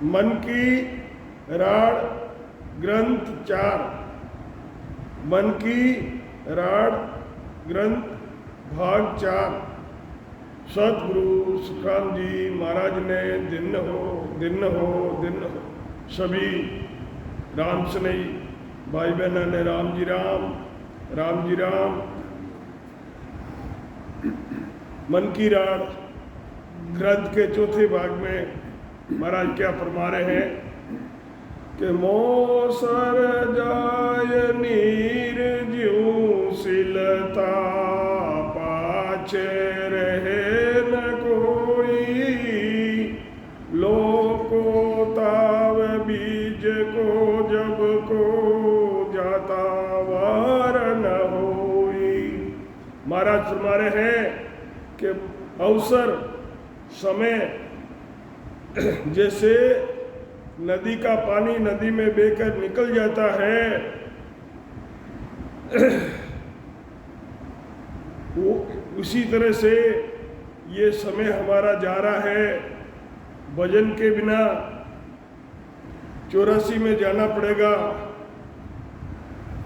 मन की राड़ ग्रंथ 4, मन की राड़ ग्रंथ भाग 4। सतगुरु सुखराम जी महाराज ने दिन हो दिन हो दिन हो सभी राम स्नेही भाई बहना ने राम जी राम राम जी राम। मन की राड़ ग्रंथ के चौथे भाग में महाराज क्या फरमा रहे हैं कि मोसर जाय नीर ज्यों सिलता पाछे रहे न कोई, लोको ताव बीज को जब को जाता वार न होई। महाराज फरमा रहे हैं कि अवसर समय जैसे नदी का पानी नदी में बहकर निकल जाता है, वो उसी तरह से ये समय हमारा जा रहा है। भजन के बिना 84 में जाना पड़ेगा,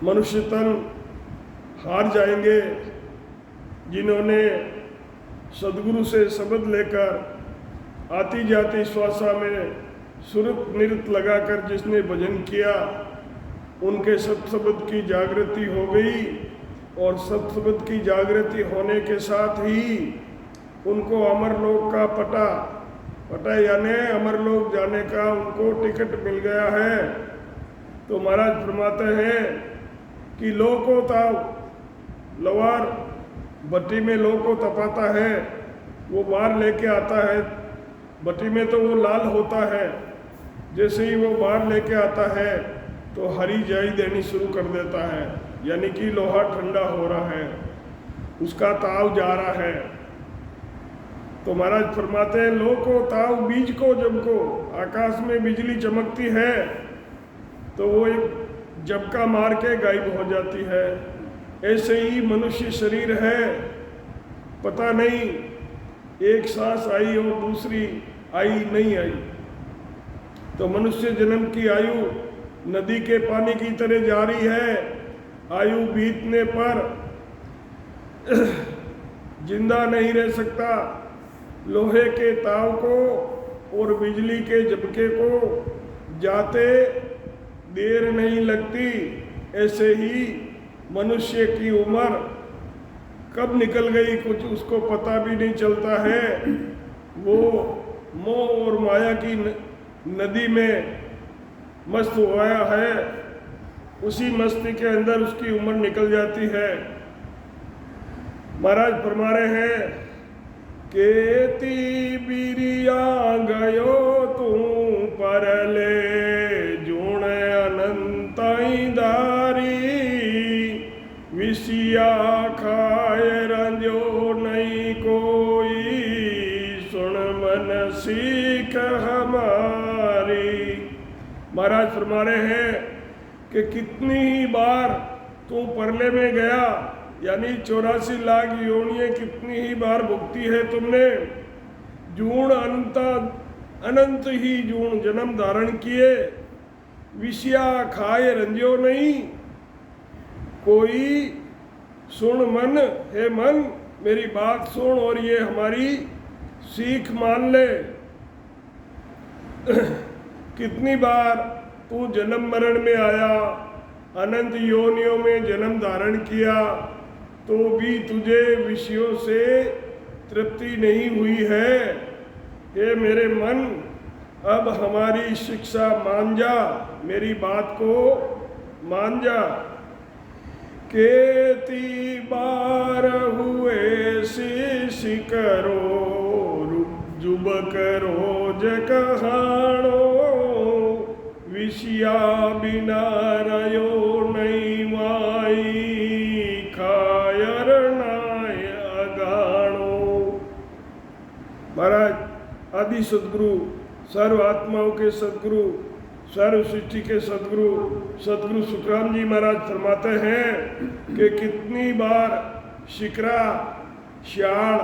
मनुष्य तन हार जाएंगे। जिन्होंने सदगुरु से शब्द लेकर आती जाती श्वासा में सुरत निरत लगाकर जिसने भजन किया, उनके सत्शब्द की जागृति हो गई और सत्शब्द की जागृति होने के साथ ही उनको अमरलोक का पटा यानी अमरलोक जाने का उनको टिकट मिल गया है। तो महाराज फरमाते हैं कि लो को ताव, लवार भट्टी में लो को तपाता है, वो बाहर लेके आता है। भट्टी में तो वो लाल होता है, जैसे ही वो बाहर लेके आता है तो हरी जाई देनी शुरू कर देता है, यानी कि लोहा ठंडा हो रहा है, उसका ताव जा रहा है। तो महाराज फरमाते हैं लो को ताव बीज को जब को, आकाश में बिजली चमकती है तो वो एक झपका मार के गायब हो जाती है। ऐसे ही मनुष्य शरीर है, पता नहीं एक सांस आई और दूसरी आई नहीं आई। तो मनुष्य जन्म की आयु नदी के पानी की तरह जारी है। आयु बीतने पर जिंदा नहीं रह सकता। लोहे के ताव को और बिजली के झपके को जाते देर नहीं लगती। ऐसे ही मनुष्य की उम्र कब निकल गई कुछ उसको पता भी नहीं चलता है। वो मोह और माया की नदी में मस्त हुआ है, उसी मस्ती के अंदर उसकी उम्र निकल जाती है। महाराज फरमा रहे हैं केती बिरिया गयो तू परले जुण अनंताई दारी, विसिया खाए रंजो नहीं कोई, सुन मन सीख हमारी। महाराज फरमा रहे हैं कि कितनी ही बार तू परले में गया, यानी 84 लाख योनियां कितनी ही बार भुगती है तुमने। जूण अनंत ही जूण जन्म धारण किए, विषया खाए रंजो नहीं कोई, सुन मन, हे मन मेरी बात सुन और ये हमारी सीख मान ले। कितनी बार तू जन्म मरण में आया, अनंत योनियों में जन्म धारण किया, तो भी तुझे विषयों से तृप्ति नहीं हुई है। हे मेरे मन, अब हमारी शिक्षा मान जा, मेरी बात को मान जा। केती बार हुए शीश करो, जुब करो जकहाणो, विषया बिना रयो नहीं माई, खायर नाय अगाणो। महाराज आदि सदगुरु, सर्व आत्माओं के सदगुरु, सर्व सृष्टि के सदगुरु सदगुरु सुखराम जी महाराज फरमाते हैं कि कितनी बार शिकरा श्याल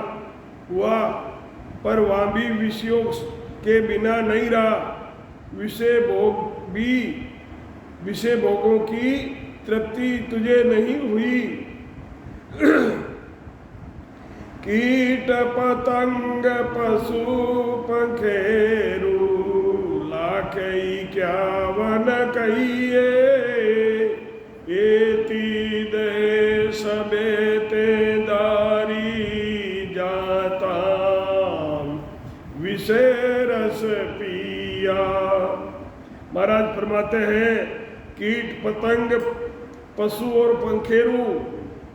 हुआ, पर वहाँ भी विषयों के बिना नहीं रहा। विषय भोगों की तृप्ति तुझे नहीं हुई। कीट पतंग पशु पंखेरु लाखई क्या वन कहिए, एति दे सबे ते दारी जाता विषय रस पिया। महाराज फरमाते हैं कीट पतंग पशु और पंखेरु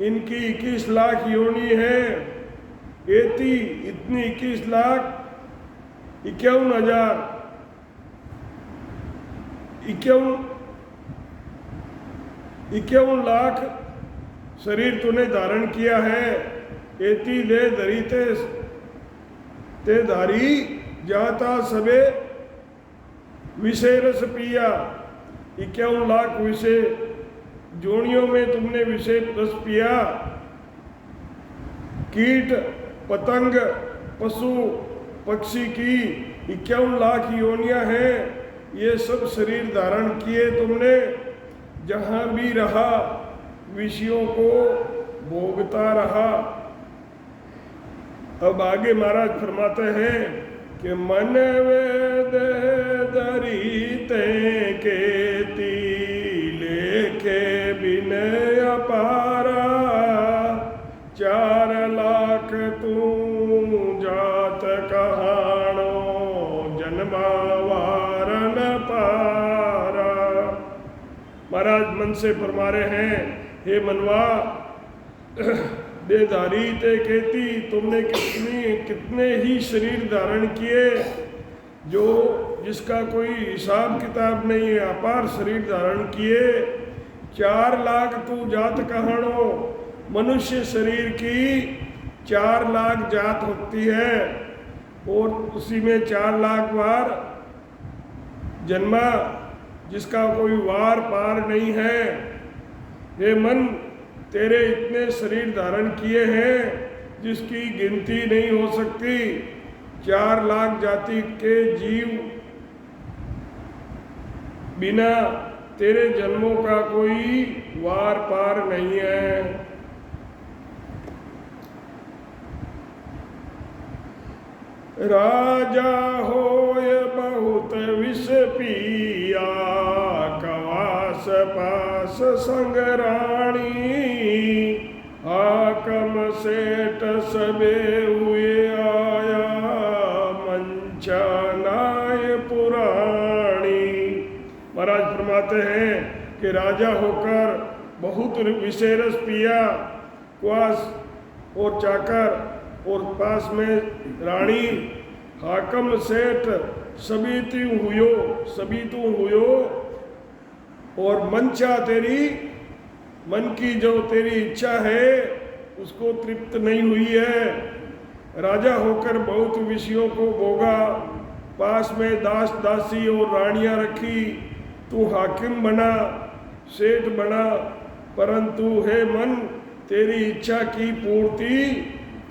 इनकी 21 लाख योनि है। एती इतनी 21 लाख 51,000 51 लाख शरीर तूने धारण किया है। एती दे धरी ते धारी जाता सबे विषय रस पिया। 51 लाख विषय जोनियों में तुमने विषय रस पिया। कीट पतंग पशु पक्षी की 51 लाख योनियां हैं। ये सब शरीर धारण किए तुमने, जहाँ भी रहा विषयों को भोगता रहा। अब आगे महाराज फरमाते हैं कि मन वेद दरीते केती लेखे बिनय अपारा, 4 लाख तू जात कहाणो जन्मावारन पारा। महाराज मन से फरमा रहे हैं, हे मनवा देधारी ते कहती तुमने कितने ही शरीर धारण किए, जो जिसका कोई हिसाब किताब नहीं है। अपार शरीर धारण किए। 4 लाख तू जात कहाणो, मनुष्य शरीर की 4 लाख जात होती है और उसी में 4 लाख बार जन्मा, जिसका कोई वार पार नहीं है। हे मन, तेरे इतने शरीर धारण किए हैं जिसकी गिनती नहीं हो सकती। 4 लाख जाति के जीव बिना तेरे जन्मों का कोई वार पार नहीं है। राजा होय बहुत विष पिया, कवास पास संगराणी, हाकम सेठ सबे हुए आया, मंचा नाय पुराणी। महाराज फरमाते हैं कि राजा होकर बहुत विषय रस पिया, क्वास और चाकर और पास में रानी, हाकम सेठ सभी तू हुयो और मंचा तेरी मन की जो तेरी इच्छा है उसको तृप्त नहीं हुई है। राजा होकर बहुत विषयों को भोगा, पास में दास दासी और रानियां रखी, तू हाकिम बना, सेठ बना, परंतु हे मन तेरी इच्छा की पूर्ति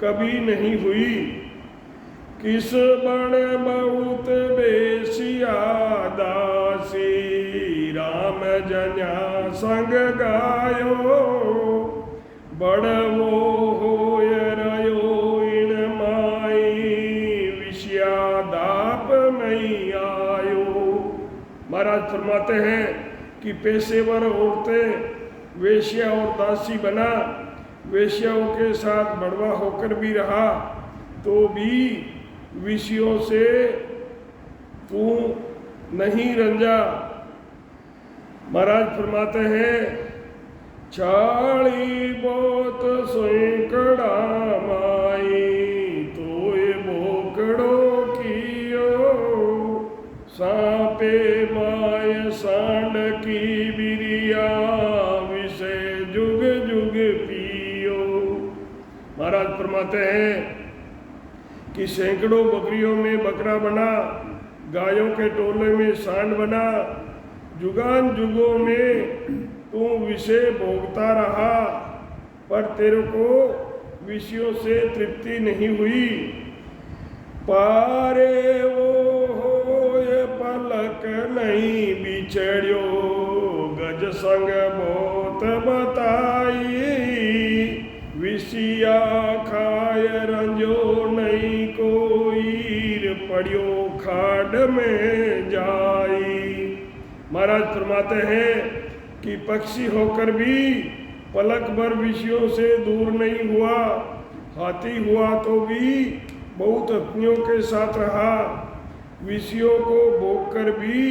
कभी नहीं हुई। किस बण बहुत बेसिया दासी, राम जन्या संग गायो, बड़वो होय रयो इन माई, विषया दाप नहीं आयो। महाराज फरमाते हैं कि पेशेवर औरतें वेश्या और दासी बना, वेश्याओं के साथ बड़वा होकर भी रहा, तो भी विषयों से तू नहीं रंजा। महाराज फरमाते हैं छाड़ी बहुत सैकड़ा माई, तो ये बोकड़ो कियो, सांपे माय सांड की बिरिया, विषय जुग जुग पियो। महाराज फरमाते हैं कि सैकड़ों बकरियों में बकरा बना, गायों के टोले में सांड बना, जुगान जुगों में तू विषय भोगता रहा, पर तेरे को विषयों से तृप्ति नहीं हुई। पारे वो होय पलक चढ़ियो गज संग बहुत बताई, विषिया खाय रंजो नहीं कोई, पड़ियो खाड में जाई। महाराज फरमाते हैं कि पक्षी होकर भी पलक भर विषयों से दूर नहीं हुआ, हाथी हुआ तो भी बहुत हथियों के साथ रहा, विषयों को भोग कर भी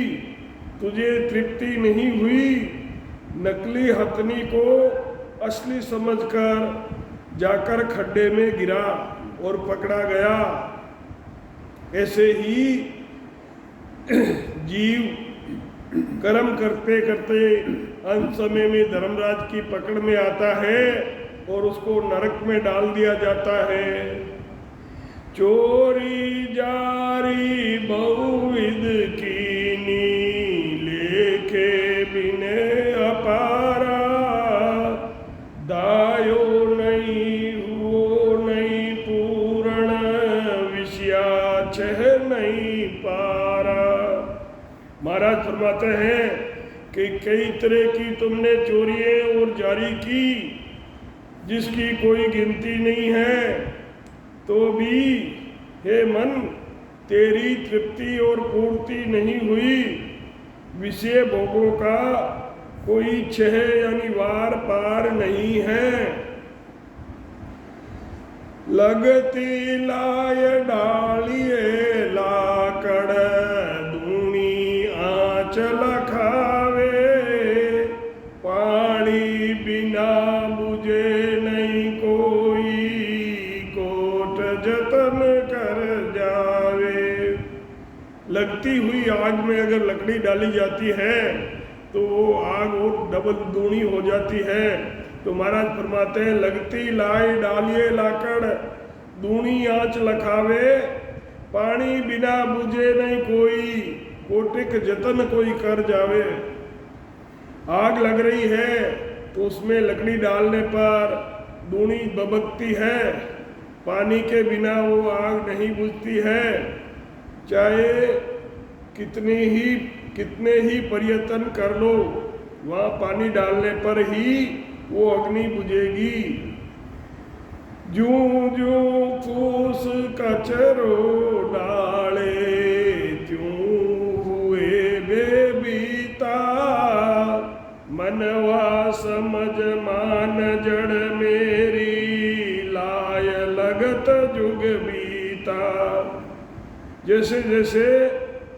तुझे तृप्ति नहीं हुई, नकली हथनी को असली समझकर जाकर खड्डे में गिरा और पकड़ा गया। ऐसे ही जीव कर्म करते करते अंत समय में धर्मराज की पकड़ में आता है और उसको नरक में डाल दिया जाता है। चोरी जारी बहुविध कीनी, लेखे बिने अपारा, दायो नहीं हुओ नहीं पूर्ण, विषया छह नहीं पारा। महाराज फरमाते हैं कि कई तरह की तुमने चोरियां और जारी की जिसकी कोई गिनती नहीं है, तो भी हे मन तेरी तृप्ति और पूर्ति नहीं हुई, विषय भोगों का कोई छह यानी वार पार नहीं है। लगती लाय डालिए लाकड़, दूनी आँच लखावे, पानी बिना बुझे नहीं कोई, कोट जतन कर जावे। लगती हुई आग में अगर लकड़ी डाली जाती है तो वो आग और डबल दूनी हो जाती है। तो महाराज फरमाते हैं लगती लाई डालिए लाकड़, दूनी आँच लखावे, पानी बिना बुझे नहीं कोई, कोटिक जतन कोई कर जावे। आग लग रही है तो उसमें लकड़ी डालने पर दूनी बबकती है, पानी के बिना वो आग नहीं बुझती है। चाहे कितने ही प्रयत्न कर लो, वहाँ पानी डालने पर ही वो अग्नि बुझेगी। जूं जूं फूस कचरो डाले, त्यों हुए बेबीता, मनवा समझ मान जड़ मेरी, लाय लगत जुग बीता। जैसे जैसे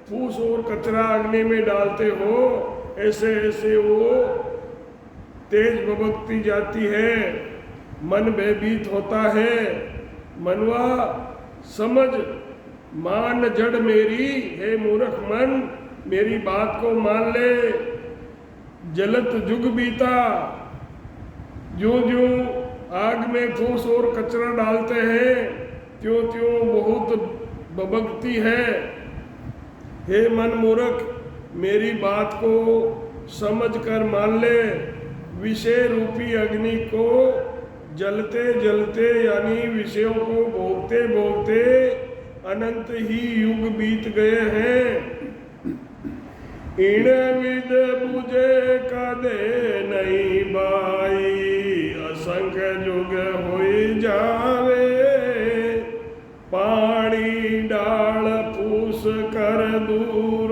फूस और कचरा अग्नि में डालते हो, ऐसे ऐसे वो तेज भभकती जाती है, मन भयभीत होता है। मनवा समझ मान जड़ मेरी, हे मूर्ख मन मेरी बात को मान ले। जलत जुग बीता, जो जो आग में फूस और कचरा डालते हैं त्यों त्यों बहुत भभकती है। हे मन मूर्ख मेरी बात को समझ कर मान ले। विषय रूपी अग्नि को जलते जलते यानी विषयों को भोगते भोगते अनंत ही युग बीत गए हैं। इन विद बुझे कदे नहीं बाई, असंख्य जुग होई जावे। पानी डाल फूस कर दूर,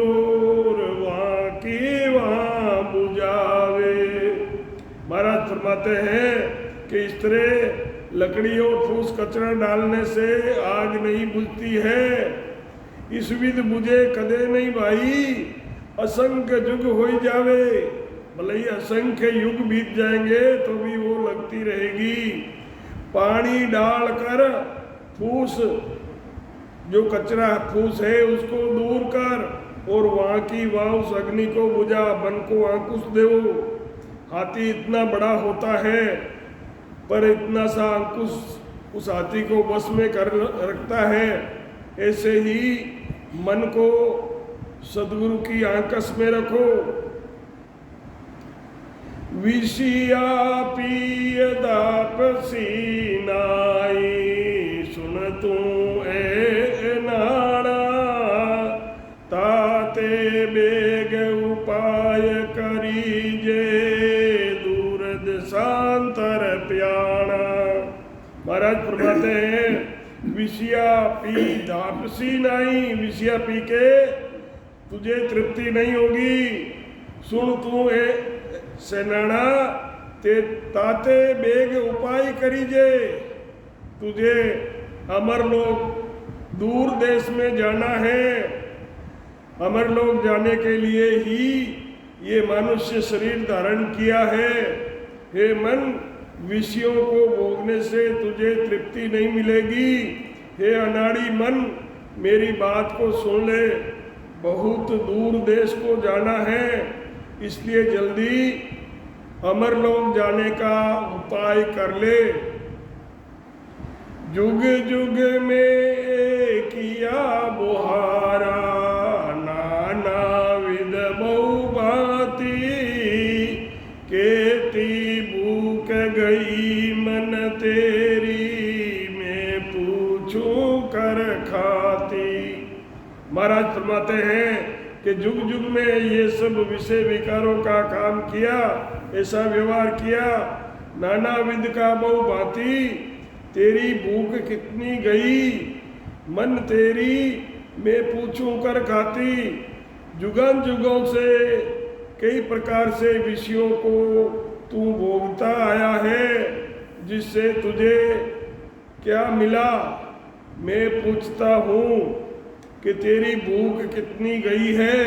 वहाँ की वहाँ बुझावे। महाराज फरमाते हैं कि इस तरह लकड़ी और फूस कचरा डालने से आग नहीं बुझती है। इस विध बुझे कदे नहीं भाई, असंख्य युग हो जावे। भले ही असंख्य युग बीत जाएंगे तो भी वो लगती रहेगी। पानी डालकर फूस, जो कचरा फूस है उसको दूर कर और वहाँ की वहाँ उस अग्नि को बुझा। बन को अंकुश दो। हाथी इतना बड़ा होता है पर इतना सा अंकुश उस हाथी को बस में कर रखता है। ऐसे ही मन को सदगुरु की आंकस में रखो। विषिया पिय दापसी नाई, सुन तू नाड़ा ताते बेग उपा फरमाते हैं विषया पी धापसी नहीं, विषया पी के तुझे तृप्ति नहीं होगी। सुन तू ए सेनाना ते ताते बेग उपाय करीजे। तुझे अमर लोग दूर देश में जाना है। अमर लोग जाने के लिए ही ये मनुष्य शरीर धारण किया है। हे मन, विषयों को भोगने से तुझे तृप्ति नहीं मिलेगी। हे अनाड़ी मन, मेरी बात को सुन ले। बहुत दूर देश को जाना है, इसलिए जल्दी अमर लोग जाने का उपाय कर ले। जुग जुग में किया बुहारा, नाना विध बहुभांति। केती भूख गई मन तेरी, मैं पूछूं कर खाती। महाराज फरमाते हैं कि जुग जुग में ये सब विषय विकारों का काम किया, ऐसा व्यवहार किया, नाना विध का बहुभांति। तेरी भूख कितनी गई, मन तेरी मैं पूछूं कर खाती। जुगान जुगों से कई प्रकार से विषयों को तू भोगता आया है, जिससे तुझे क्या मिला मैं पूछता हूँ कि तेरी भूख कितनी गई है।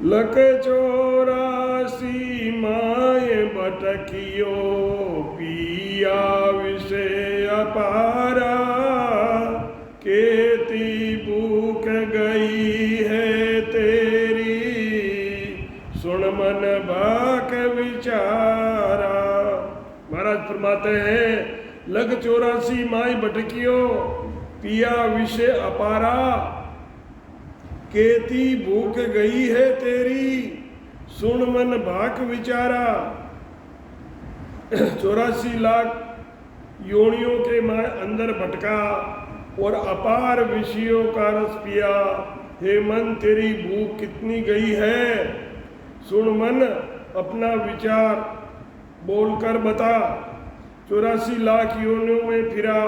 लक 84 माए बटकियो, पिया विषय अपारा। केती भूख गई है तेरी, सुन मन बाक विचारा। महाराज फरमाते हैं लग 84 माई भटकियो, पिया विषय अपारा। केती भूख गई है तेरी, सुन मन भाक विचारा। 84 लाख योनियों के मैं अंदर भटका और अपार विषयों का रस पिया। हे मन, तेरी भूख कितनी गई है, सुन मन अपना विचार बोलकर बता। 84 लाख योनियों में फिरा,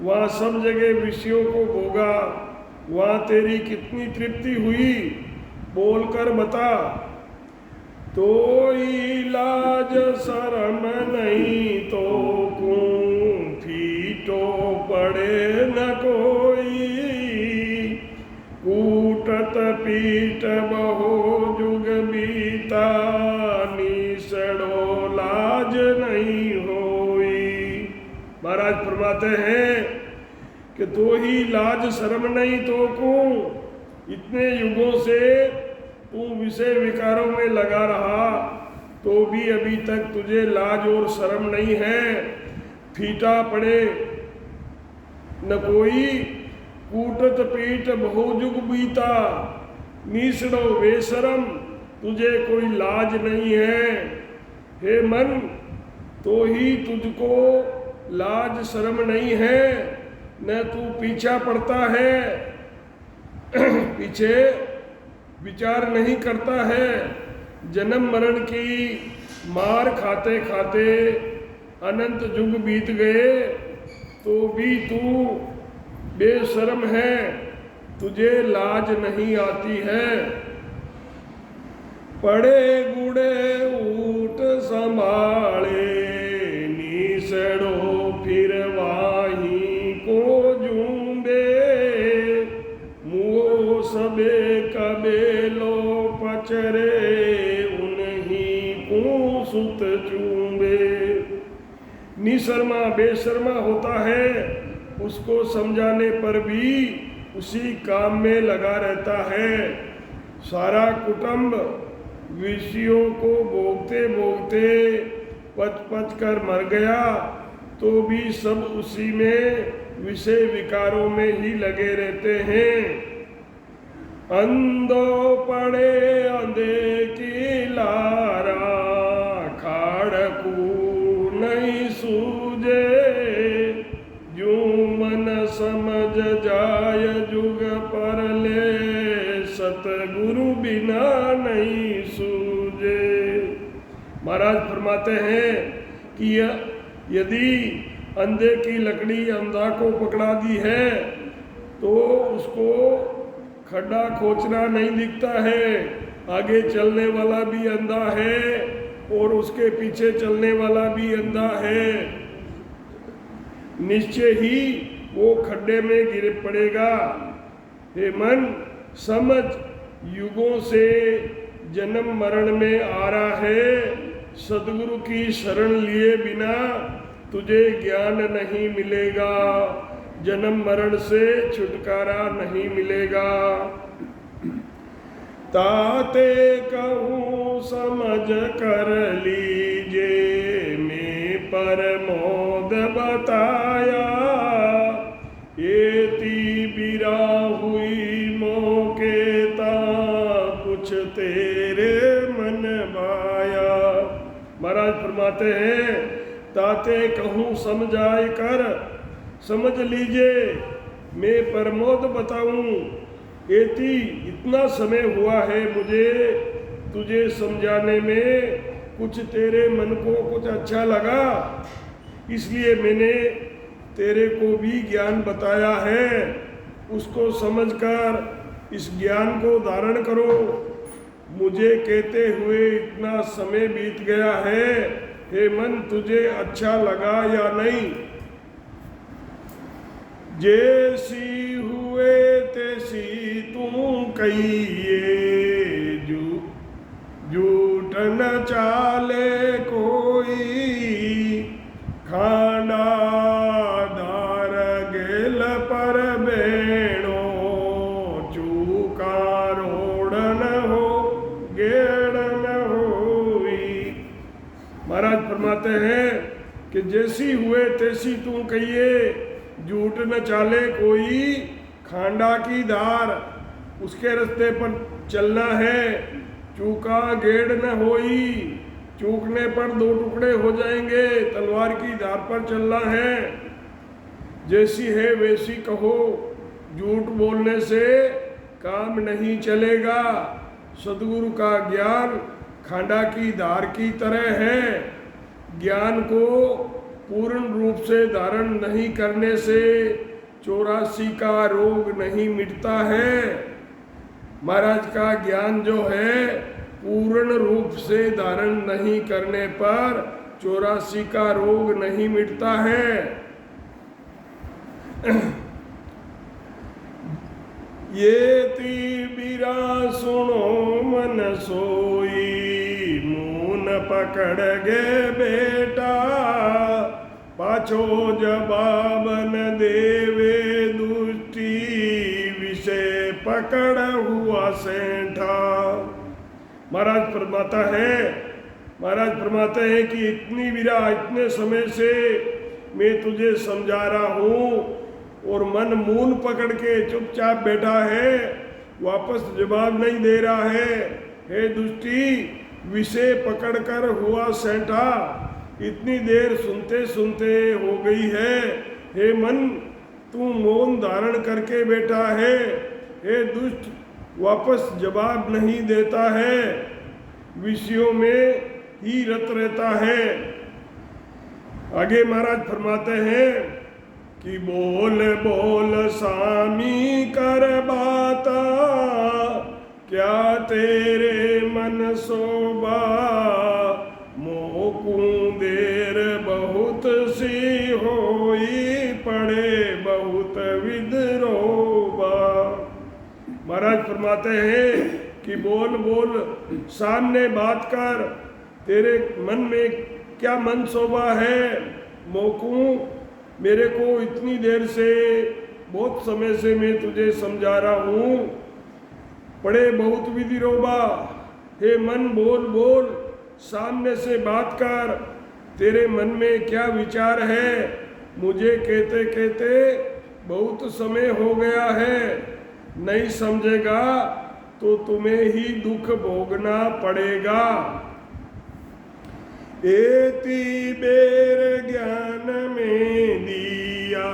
वहाँ सब जगह विषयों को भोगा, वहाँ तेरी कितनी तृप्ति हुई, बोलकर बता। तो इलाज शर्म नहीं तो कूं, फीटो पड़े न कोई। कूटत पीट बहु जुग बीता, निसड़ो लाज नहीं होई। महाराज फरमाते हैं कि तो ही लाज शर्म नहीं तो कूं। इतने युगों से तू विषय विकारों में लगा रहा, तो भी अभी तक तुझे लाज और शर्म नहीं है। फीटा पड़े न कोई, कूटत पीट बहुजुग बीता। नीसड़ो बेशरम, तुझे कोई लाज नहीं है। हे मन, तो ही तुझको लाज शर्म नहीं है, न तू पीछा पड़ता है, पीछे विचार नहीं करता है। जन्म मरण की मार खाते खाते अनंत युग बीत गए, तो भी तू बेशर्म है, तुझे लाज नहीं आती है। पड़े गुड़े ऊट संभाले, नीसड़ो फिर वाही को झूंबे। मुओ सबे कबेलो पचरे, उन्हीं को सुत चूंबे। निशर्मा बेशर्मा होता है, उसको समझाने पर भी उसी काम में लगा रहता है। सारा कुटुंब विषयों को भोगते भोगते पच पच कर मर गया, तो भी सब उसी में विषय विकारों में ही लगे रहते हैं। अंधो पड़े अंधे की लारा, खाड़कू नहीं सूझे। यूं मन समझ जाय जुग पर ले, सतगुरु बिना नहीं सूझे। महाराज फरमाते हैं कि यदि अंधे की लकड़ी अंधा को पकड़ा दी है तो उसको खड्डा खोचना नहीं दिखता है, आगे चलने वाला भी अंधा है और उसके पीछे चलने वाला भी अंधा है, निश्चय ही वो खड्डे में गिर पड़ेगा। हे मन समझ, युगों से जन्म मरण में आ रहा है, सदगुरु की शरण लिए बिना तुझे ज्ञान नहीं मिलेगा, जन्म मरण से छुटकारा नहीं मिलेगा। ताते कहूँ समझ कर लीजे, मैं परमोद बताया, एती बिरा हुई मोके ता कुछ तेरे मन भाया। महाराज फरमाते हैं, ताते कहूँ समझाए कर, समझ लीजिए, मैं प्रमोद बताऊं, एती इतना समय हुआ है मुझे तुझे समझाने में, कुछ तेरे मन को कुछ अच्छा लगा इसलिए मैंने तेरे को भी ज्ञान बताया है, उसको समझकर इस ज्ञान को धारण करो। मुझे कहते हुए इतना समय बीत गया है, हे मन तुझे अच्छा लगा या नहीं? जैसी हुए तैसी तू कहिए, झूठ न चाले कोई, खांडा दार गेल पर बेणो, चूका रोड न हो गेड़ न होई। महाराज फरमाते हैं कि जैसी हुए तैसी तू कहिए, झूठ न चाले कोई, खांडा की धार उसके रास्ते पर चलना है, चूका गेड़ न होई, चूकने पर दो टुकड़े हो जाएंगे, तलवार की धार पर चलना है। जैसी है वैसी कहो, झूठ बोलने से काम नहीं चलेगा। सदगुरु का ज्ञान खांडा की धार की तरह है, ज्ञान को पूर्ण रूप से धारण नहीं करने से 84 का रोग नहीं मिटता है। महाराज का ज्ञान जो है पूर्ण रूप से धारण नहीं करने पर 84 का रोग नहीं मिटता है। ये ती बिरा सुनो मन सोई, मून पकड़ गे बेटा, पाछो जवाब न देवे दुष्टि, विषय पकड़ हुआ सेंठा। महाराज फरमाते हैं कि इतनी विरा इतने समय से मैं तुझे समझा रहा हूँ और मन मून पकड़ के चुपचाप बैठा है, वापस जवाब नहीं दे रहा है। हे दुष्टि, विषय पकड़कर हुआ सेंठा, इतनी देर सुनते सुनते हो गई है। हे मन, तू मौन धारण करके बैठा है। हे दुष्ट, वापस जवाब नहीं देता है, विषयों में ही रत रहता है। आगे महाराज फरमाते हैं कि बोल बोल स्वामी कर बाता, क्या तेरे मन शोभा, मोकू देर बहुत सी होई, पड़े बहुत विद्रोबा। महाराज फरमाते हैं कि बोल बोल, सामने बात कर, तेरे मन में क्या मन शोभा है। मोकू, मेरे को इतनी देर से बहुत समय से मैं तुझे समझा रहा हूँ, पड़े बहुत विधिरोबा। हे मन बोल बोल, सामने से बात कर, तेरे मन में क्या विचार है। मुझे कहते कहते बहुत समय हो गया है, नहीं समझेगा तो तुम्हें ही दुख भोगना पड़ेगा। एती बेर ज्ञान में दिया,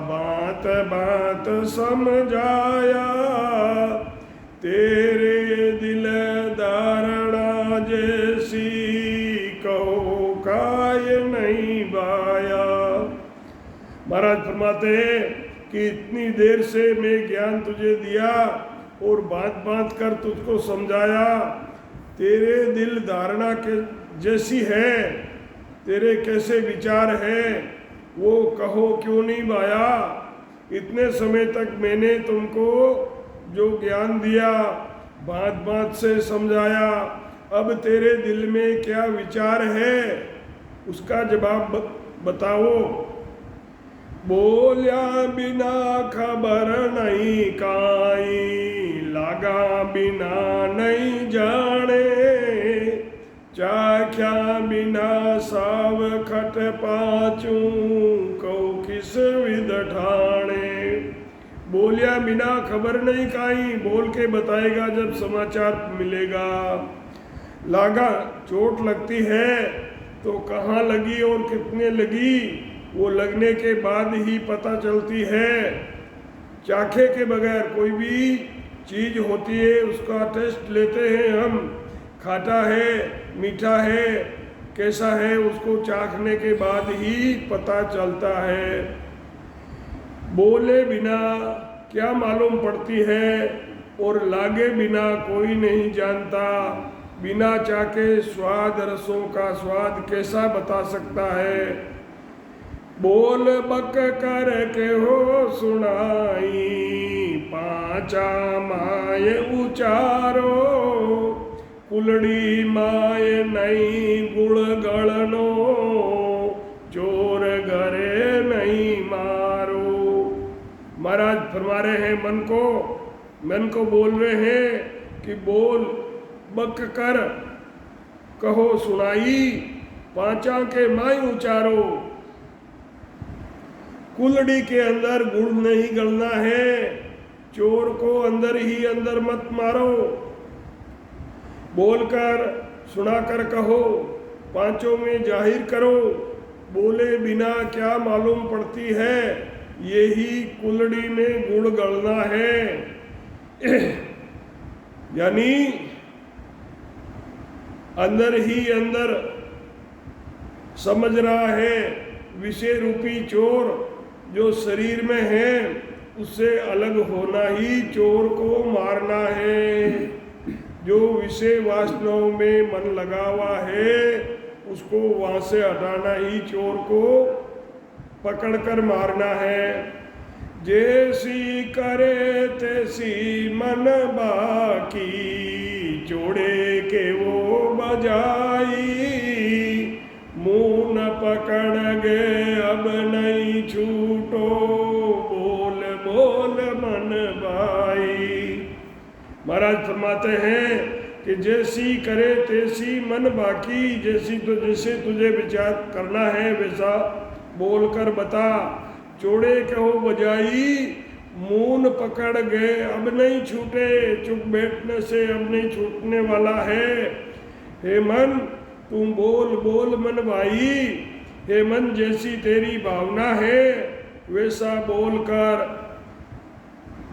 बात बात समझाया, तेरे दिल धारणा जैसी कहो काय नहीं बाया। महाराज फरमाते हैं कि इतनी देर से मैं ज्ञान तुझे दिया और बात बात कर तुझको समझाया, तेरे दिल धारणा के जैसी है, तेरे कैसे विचार है वो कहो क्यों नहीं भाया। इतने समय तक मैंने तुमको जो ज्ञान दिया, बात बात से समझाया, अब तेरे दिल में क्या विचार है उसका जवाब बताओ। बोलिया बिना खबर नहीं काई, लागा बिना नहीं जाने, चाख्या बिना साव खट पाचू, कौ किस विद ठाणे। बोलिया बिना खबर नहीं काई, बोल के बताएगा जब समाचार मिलेगा। लागा चोट लगती है तो कहाँ लगी और कितने लगी वो लगने के बाद ही पता चलती है। चाखे के बगैर कोई भी चीज़ होती है उसका टेस्ट लेते हैं हम, खाटा है मीठा है कैसा है उसको चाखने के बाद ही पता चलता है। बोले बिना क्या मालूम पड़ती है और लागे बिना कोई नहीं जानता। बिना चाखे स्वाद रसों का स्वाद कैसा बता सकता है। बोल बक कर के हो सुनाई, पांचा माय उचारो, कुलड़ी माय नहीं गुड़ गड़नो, चोर घरे नहीं मारो। महाराज फरमा रहे हैं मन को बोल रहे हैं कि बोल बक कर कहो सुनाई, पांचा के माय उचारो। कुलड़ी के अंदर गुड़ नहीं गलना है, चोर को अंदर ही अंदर मत मारो। बोलकर सुनाकर कहो, पांचों में जाहिर करो। बोले बिना क्या मालूम पड़ती है, यही कुलड़ी में गुड़ गलना है। यानी अंदर ही अंदर समझ रहा है विषय रूपी चोर जो शरीर में है उससे अलग होना ही चोर को मारना है। जो विषय वासनाओं में मन लगा हुआ है उसको वहाँ से हटाना ही चोर को पकड़कर मारना है। जैसी करे तैसी मन बाकी, जोड़े के वो बजाई, मुँह न पकड़ गए अब नहीं छूटो, बोल बोल मन भाई। महाराज फरमाते हैं कि जैसी करे तैसी मन बाकी, जैसे तुझे विचार करना है वैसा बोल कर बता। जोड़े कहो बजाई, मून पकड़ गए अब नहीं छूटे, चुप बैठने से अब नहीं छूटने वाला है। हे मन तुम बोल बोल मन भाई, हे मन जैसी तेरी भावना है वैसा बोल कर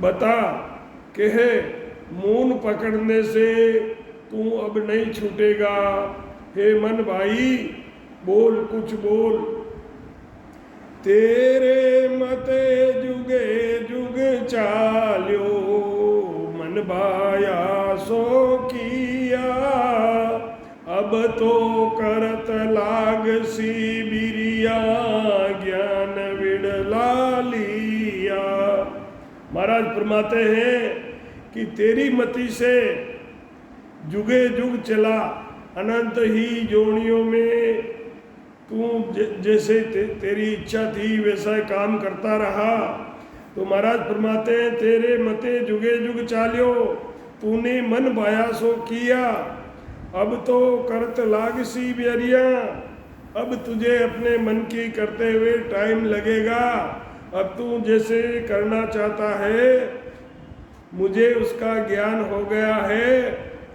बता। कहे मून पकड़ने से तू अब नहीं छूटेगा। हे मन भाई बोल कुछ बोल। तेरे मते जुगे जुग चाल्यो, मन भाया सो किया, अब तो करत लाग सी बिरिया, ज्ञान विड़ला लिया। महाराज फरमाते हैं कि तेरी मति से जुगे जुग चला, अनंत ही जोनियों में तू जैसे तेरी इच्छा थी वैसा काम करता रहा। तो महाराज फरमाते हैं तेरे मते जुगे जुग चाल्यो, तूने मन भाया सो किया, अब तो करत लाग सी बिरिया, अब तुझे अपने मन की करते हुए टाइम लगेगा। अब तू जैसे करना चाहता है मुझे उसका ज्ञान हो गया है,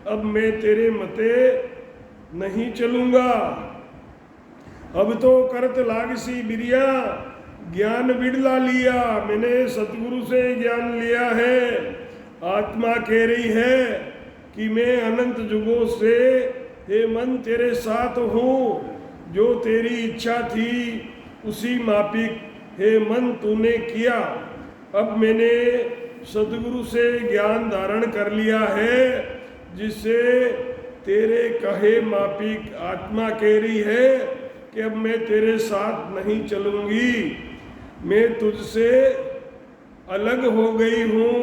अब मैं तेरे मते नहीं चलूँगा। अब तो करत लाग सी बिरिया, ज्ञान विड़ला लिया, मैंने सतगुरु से ज्ञान लिया है। आत्मा कह रही है कि मैं अनंत युगों से हे मन तेरे साथ हूँ, जो तेरी इच्छा थी उसी माफिक हे मन तूने किया। अब मैंने सदगुरु से ज्ञान धारण कर लिया है, जिससे तेरे कहे माफिक आत्मा कह रही है कि अब मैं तेरे साथ नहीं चलूंगी, मैं तुझसे अलग हो गई हूं।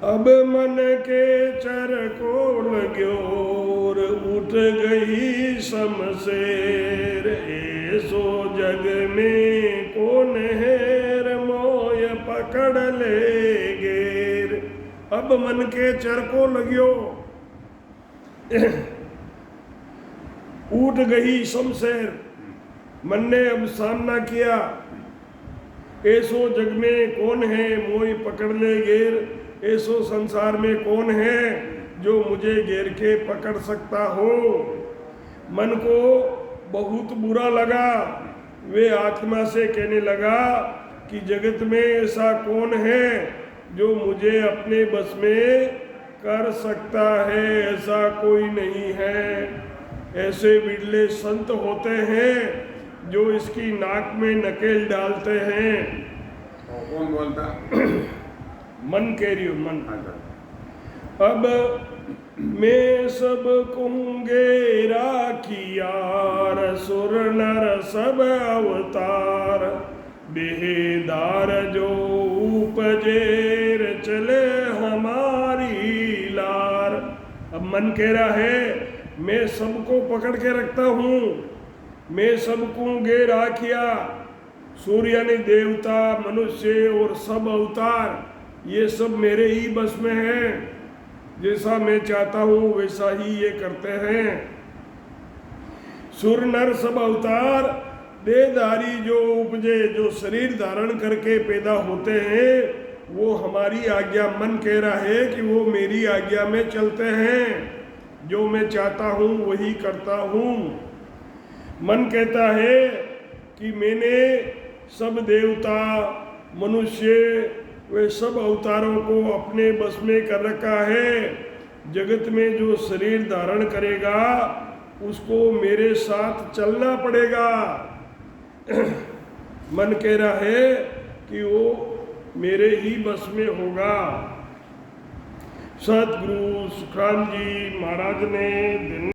अब मन के चर को लाग्योर उठ गई शमशेर, ऐसो जग में कौन है मोय पकड़ ले गेर। अब मन के चर को लग्यो उठ गई शमशेर, मन ने अब सामना किया। ऐसो जग में कौन है मोय पकड़ ले गेर, ऐसो संसार में कौन है जो मुझे घेर के पकड़ सकता हो। मन को बहुत बुरा लगा, वे आत्मा से कहने लगा कि जगत में ऐसा कौन है जो मुझे अपने बस में कर सकता है, ऐसा कोई नहीं है। ऐसे बिरले संत होते हैं जो इसकी नाक में नकेल डालते हैं। कौन बोलता? मन कह रही हूँ, मन। अब मैं सब कहूँगे राखियार, सुर नर सब अवतार, बेदार जो उपजेर चले हमारी लार। अब मन कह रहा है मैं सबको पकड़ के रखता हूँ, मैं सबको गे राखिया, सूर्य यानी देवता, मनुष्य और सब अवतार, ये सब मेरे ही बस में है। जैसा मैं चाहता हूँ वैसा ही ये करते हैं। सुर नर सब अवतार, देहधारी जो उपजे, जो शरीर धारण करके पैदा होते हैं, वो हमारी आज्ञा, मन कह रहा है कि वो मेरी आज्ञा में चलते हैं। जो मैं चाहता हूँ वही करता हूँ। मन कहता है कि मैंने सब देवता, मनुष्य, वे सब अवतारों को अपने बस में कर रखा है। जगत में जो शरीर धारण करेगा उसको मेरे साथ चलना पड़ेगा। मन कह रहा है कि वो मेरे ही बस में होगा। सतगुरु सुखराम जी महाराज ने दिन